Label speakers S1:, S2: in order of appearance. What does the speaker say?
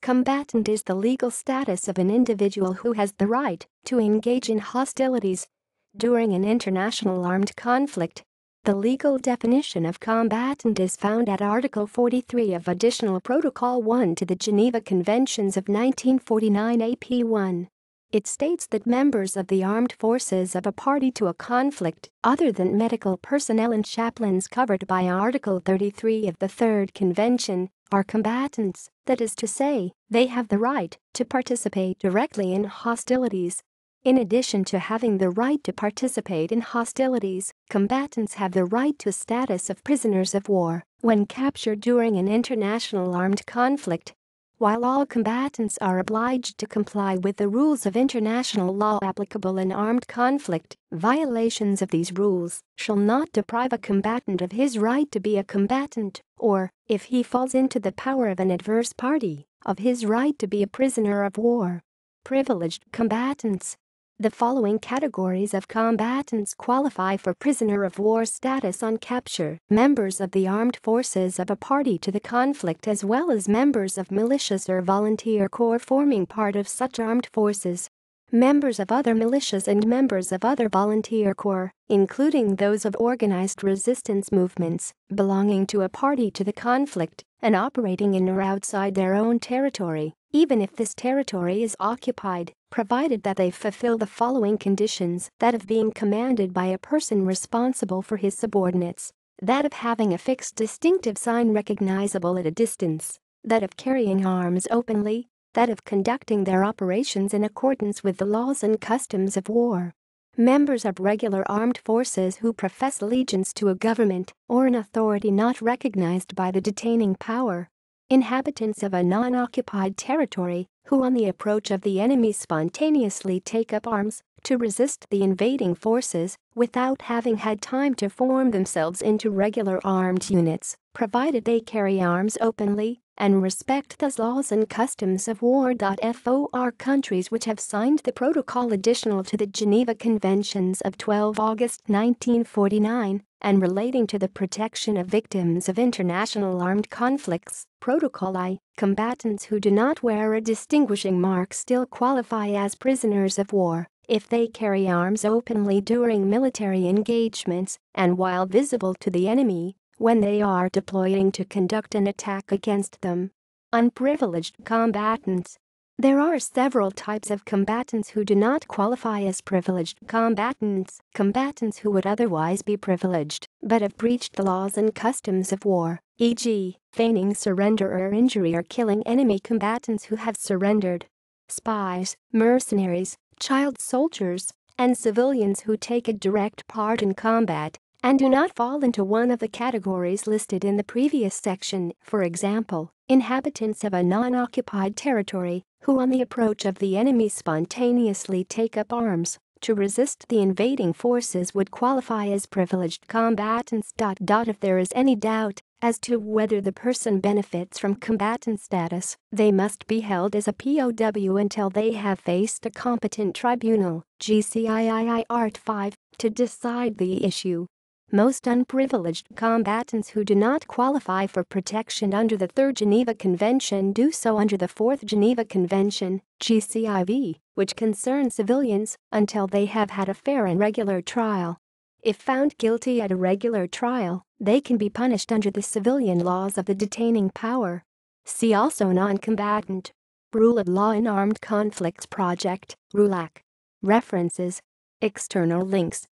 S1: Combatant is the legal status of an individual who has the right to engage in hostilities during an international armed conflict. The legal definition of combatant is found at Article 43 of Additional Protocol 1 to the Geneva Conventions of 1949 AP1. It states that members of the armed forces of a party to a conflict, other than medical personnel and chaplains covered by Article 33 of the Third Convention, are combatants, that is to say, they have the right to participate directly in hostilities. In addition to having the right to participate in hostilities, combatants have the right to status of prisoners of war when captured during an international armed conflict. While all combatants are obliged to comply with the rules of international law applicable in armed conflict, violations of these rules shall not deprive a combatant of his right to be a combatant, or, if he falls into the power of an adverse party, of his right to be a prisoner of war. Privileged combatants. The following categories of combatants qualify for prisoner of war status on capture: members of the armed forces of a party to the conflict as well as members of militias or volunteer corps forming part of such armed forces, members of other militias and members of other volunteer corps, including those of organized resistance movements, belonging to a party to the conflict and operating in or outside their own territory, even if this territory is occupied, provided that they fulfill the following conditions: that of being commanded by a person responsible for his subordinates, that of having a fixed distinctive sign recognizable at a distance, that of carrying arms openly, that of conducting their operations in accordance with the laws and customs of war. Members of regular armed forces who profess allegiance to a government or an authority not recognized by the detaining power. Inhabitants of a non-occupied territory who on the approach of the enemy spontaneously take up arms to resist the invading forces without having had time to form themselves into regular armed units, provided they carry arms openly and respect the laws and customs of war. For countries which have signed the protocol additional to the Geneva Conventions of 12 August 1949 and relating to the protection of victims of international armed conflicts, Protocol I, combatants who do not wear a distinguishing mark still qualify as prisoners of war if they carry arms openly during military engagements and while visible to the enemy when they are deploying to conduct an attack against them. Unprivileged combatants. There are several types of combatants who do not qualify as privileged combatants. Combatants who would otherwise be privileged but have breached the laws and customs of war, e.g., feigning surrender or injury or killing enemy combatants who have surrendered. Spies, mercenaries, child soldiers, and civilians who take a direct part in combat and do not fall into one of the categories listed in the previous section. For example, inhabitants of a non-occupied territory who on the approach of the enemy spontaneously take up arms to resist the invading forces would qualify as privileged combatants. If there is any doubt as to whether the person benefits from combatant status, they must be held as a POW until they have faced a competent tribunal, GCIII Art 5, to decide the issue. Most unprivileged combatants who do not qualify for protection under the Third Geneva Convention do so under the Fourth Geneva Convention, GCIV, which concerns civilians until they have had a fair and regular trial. If found guilty at a regular trial, they can be punished under the civilian laws of the detaining power. See also non-combatant. Rule of Law in Armed Conflicts Project, RULAC. References. External links.